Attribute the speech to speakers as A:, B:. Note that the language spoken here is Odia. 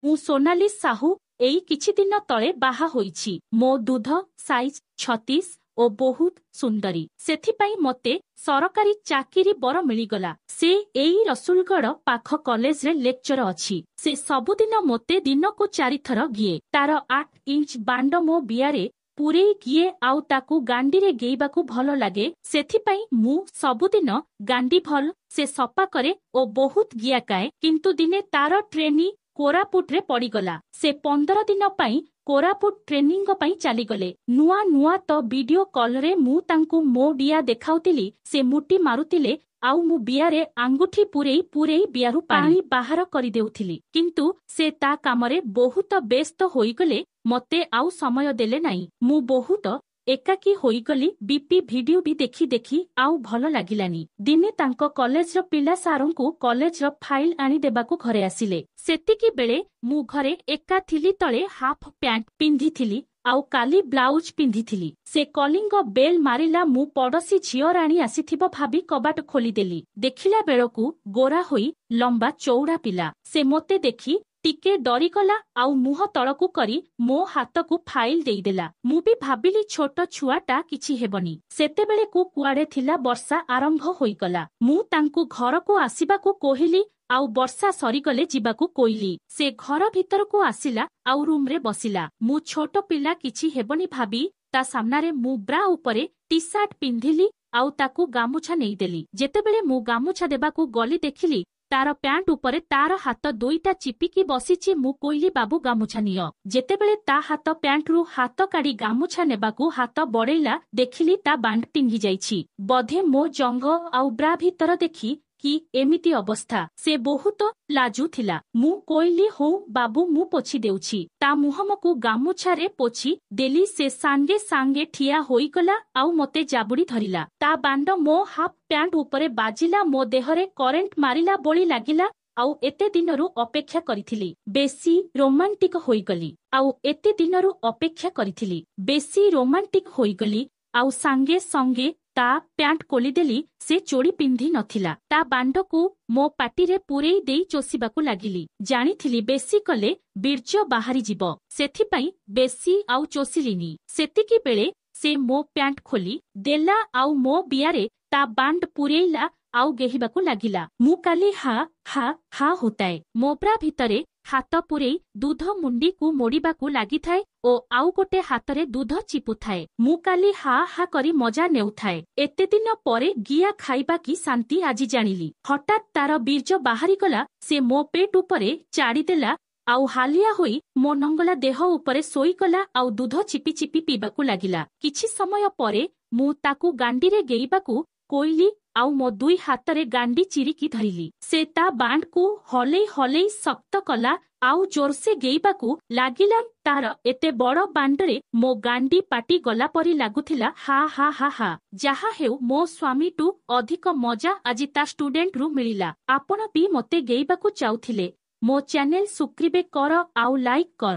A: ମୁଁ ସୋନାଲି ସାହୁ ଏଇ କିଛି ଦିନ ତଳେ ବାହା ହୋଇଛି। ମୋ ଦୁଧ ସାଇଜ 36 ଓ ବହୁତ ସୁନ୍ଦରୀ। ସେଥିପାଇଁ ମତେ ସରକାରୀ ଚାକିରି ବର ମିଳିଗଲା। ସେ ଏଇ ରସୁଲଗଡ଼ ପାଖ କଲେଜରେ ଲେକ୍ଚର ଅଛି। ସେ ସବୁଦିନ ମୋତେ ଦିନକୁ 4 ଥର ଗିଏ। ତାର 8 ଇଞ୍ଚ ବାଣ୍ଡ ମୋ ବିଆରେ ପୁରେଇ ଗିଏ ଆଉ ତାକୁ ଗାଣ୍ଡିରେ ଗେଇବାକୁ ଭଲ ଲାଗେ। ସେଥିପାଇଁ ମୁଁ ସବୁଦିନ ଗାଣ୍ଡି ଭଲ ସେ ସଫା କରେ ଓ ବହୁତ ଗିଆକାଏ। କିନ୍ତୁ ଦିନେ ତାର ଟ୍ରେନି କୋରାପୁଟରେ ପଡ଼ିଗଲା। ସେ 15 ଦିନ ପାଇଁ କୋରାପୁଟ ଟ୍ରେନିଂ ପାଇଁ ଚାଲିଗଲେ। ନୂଆ ନୂଆ ତ ଭିଡିଓ କଲରେ ମୁଁ ତାଙ୍କୁ ମୋ ଡିଆ ଦେଖାଉଥିଲି। ସେ ମୁଟି ମାରୁଥିଲେ ଆଉ ମୁଁ ବିଆରେ ଆଙ୍ଗୁଠି ପୁରେଇ ବିଆରୁ ପାଣି ବାହାର କରିଦେଉଥିଲି। କିନ୍ତୁ ସେ ତା କାମରେ ବହୁତ ବ୍ୟସ୍ତ ହୋଇଗଲେ। ମତେ ଆଉ ସମୟ ଦେଲେ ନାହିଁ। ମୁଁ ବହୁତ ଏକାକୀ ହୋଇଗଲି। ବିପି ଭିଡିଓ ବି ଦେଖି ଆଉ ଭଲ ଲାଗିଲାନି। ଦିନେ ତାଙ୍କ କଲେଜର ପିଲା ସାରଙ୍କୁ କଲେଜର ଫାଇଲ ଆଣି ଦେବାକୁ ଘରେ ଆସିଲେ। ସେତିକି ବେଳେ ମୁଁ ଘରେ ଏକା ଥିଲି। ତଳେ ହାଫ ପ୍ୟାଣ୍ଟ ପିନ୍ଧିଥିଲି ଆଉ କାଲି ବ୍ଲାଉଜ ପିନ୍ଧିଥିଲି। ସେ କଲିଙ୍ଗ ବେଲ୍ ମାରିଲା। ମୁଁ ପଡ଼ୋଶୀ ଝିଅ ରାଣୀ ଆସିଥିବ ଭାବି କବାଟ ଖୋଲିଦେଲି। ଦେଖିଲା ବେଳକୁ ଗୋରା ହୋଇ ଲମ୍ବା ଚଉଡ଼ା ପିଲା। ସେ ମୋତେ ଦେଖି ଟିକେ ଡରିଗଲା ଆଉ ମୁହଁ ତଳକୁ କରି ମୋ ହାତକୁ ଫାଇଲ ଦେଇଦେଲା। ମୁଁ ବି ଭାବିଲି ଛୋଟ ଛୁଆଟା କିଛି ହେବନି। ସେତେବେଳକୁ କୁଆଡେ ଥିଲା ବର୍ଷା ଆରମ୍ଭ ହୋଇଗଲା। ମୁଁ ତାଙ୍କୁ ଘରକୁ ଆସିବାକୁ କହିଲି ଆଉ ବର୍ଷା ସରିଗଲେ ଯିବାକୁ କହିଲି। ସେ ଘର ଭିତରକୁ ଆସିଲା ଆଉ ରୁମରେ ବସିଲା। ମୁଁ ଛୋଟ ପିଲା କିଛି ହେବନି ଭାବି ତା ସାମ୍ନାରେ ମୁଁ ବ୍ରା ଉପରେ ଟି ସାର୍ଟ ପିନ୍ଧିଲି ଆଉ ତାକୁ ଗାମୁଛା ନେଇଦେଲି। ଯେତେବେଳେ ମୁଁ ଗାମୁଛା ଦେବାକୁ ଗଲି ଦେଖିଲି ତାର ପ୍ୟାଣ୍ଟ ଉପରେ ତାର ହାତ ଦୁଇଟା ଚିପିକି ବସିଛି। ମୁଁ କହିଲି ବାବୁ ଗାମୁଛା ନିଅ। ଯେତେବେଳେ ତା ହାତ ପ୍ୟାଣ୍ଟରୁ ହାତ କାଢି ଗାମୁଛା ନେବାକୁ ହାତ ବଢେଇଲା ଦେଖିଲି ତା ବାଣ୍ଡ ଟିଙ୍ଗି ଯାଇଛି। ବୋଧେ ମୋ ଜଙ୍ଘ ଆଉ ବ୍ରା ଭିତର ଦେଖି କି ଏମିତି ଅବସ୍ଥା। ସେ ବହୁତ ଲାଜୁଥିଲା। ମୁଁ କହିଲି ହଉ ବାବୁ ମୁଁ ପୋଛି ଦେଉଛି। ତା ମୁହଁକୁ ଗାମୁଛାରେ ପୋଛି ଦେଲି। ସେ ସାଙ୍ଗେ ସାଙ୍ଗେ ଠିଆ ହୋଇଗଲା ଆଉ ମତେ ଜାବୁଡ଼ି ଧରିଲା। ତା ବାଣ୍ଡ ମୋ ହାଫ ପ୍ୟାଣ୍ଟ ଉପରେ ବାଜିଲା। ମୋ ଦେହରେ କରେଣ୍ଟ ମାରିଲା ଭଳି ଲାଗିଲା। ଆଉ ଏତେ ଦିନରୁ ଅପେକ୍ଷା କରିଥିଲି। ବେଶୀ ରୋମାଣ୍ଟିକ ହୋଇଗଲି। ଆଉ ଏତେ ଦିନରୁ ଅପେକ୍ଷା କରିଥିଲି। ବେଶୀ ରୋମାଣ୍ଟିକ ହୋଇଗଲି ଆଉ ସାଙ୍ଗେ ସଙ୍ଗେ ତା ପ୍ୟାଣ୍ଟ ଖୋଲିଦେଲି। ସେ ଚୋଡ଼ି ପିନ୍ଧି ନଥିଲା। ତା ବାଣ୍ଡକୁ ମୋ ପାଟିରେ ପୁରେଇ ଦେଇ ଚୋଷିବାକୁ ଲାଗିଲି। ଜାଣିଥିଲି ବେଶୀ କଲେ ବୀର୍ଯ୍ୟ ବାହାରିଯିବ। ସେଥିପାଇଁ ବେଶୀ ଆଉ ଚୋଷିଲିନି। ସେତିକି ବେଳେ ସେ ମୋ ପ୍ୟାଣ୍ଟ ଖୋଲି ଦେଲା ଆଉ ମୋ ବିଆରେ ତା ବାଣ୍ଡ ପୁରେଇଲା ଆଉ ଗେହିବାକୁ ଲାଗିଲା। ମୁଁ କାଲି ହା ହୋତାଏ। ମୋ ବ୍ରା ଭିତରେ ହାତ ପୁରେଇ ଦୁଧ ମୁଣ୍ଡିକୁ ମୋଡ଼ିବାକୁ ଲାଗିଥାଏ ଓ ଆଉ ଗୋଟେ ହାତରେ ଦୁଧ ଚିପୁଥାଏ। ମୁଁ କାଲି ହା କରି ମଜା ନେଉଥାଏ। ଏତେ ଦିନ ପରେ ଗିଆ ଖାଇବା କି ଶାନ୍ତି ଆଜି ଜାଣିଲି। ହଠାତ୍ ତାର ବୀର୍ଯ୍ୟ ବାହାରିଗଲା। ସେ ମୋ ପେଟ ଉପରେ ଚାଡ଼ିଦେଲା ଆଉ ହାଲିଆ ହୋଇ ମୋ ନଙ୍ଗଲା ଦେହ ଉପରେ ଶୋଇଗଲା ଆଉ ଦୁଧ ଚିପି ଚିପି ପିଇବାକୁ ଲାଗିଲା। କିଛି ସମୟ ପରେ ମୁଁ ତାକୁ ଗାଣ୍ଡିରେ ଗେଇବାକୁ କହିଲି ଆଉ ମୋ 2 ହାତରେ ଗାଣ୍ଡି ଚିରିକି ଧରିଲି। ସେ ତା ବାଣ୍ଡକୁ ହଲେଇ ଶକ୍ତ କଲା ଆଉ ଜୋରସେ ଗେଇବାକୁ ଲାଗିଲା। ତାର ଏତେ ବଡ଼ ବାଣ୍ଡରେ ମୋ ଗାଣ୍ଡି ପାଟି ଗଲା ପରି ଲାଗୁଥିଲା। ହା। ଯାହା ହେଉ ମୋ ସ୍ୱାମୀଠୁ ଅଧିକ ମଜା ଆଜି ତା ଷ୍ଟୁଡେଣ୍ଟରୁ ମିଳିଲା। ଆପଣ ବି ମତେ ଗେଇବାକୁ ଚାହୁଥିଲେ ମୋ ଚ୍ୟାନେଲ ସବସ୍କ୍ରାଇବ କର ଆଉ ଲାଇକ୍ କର।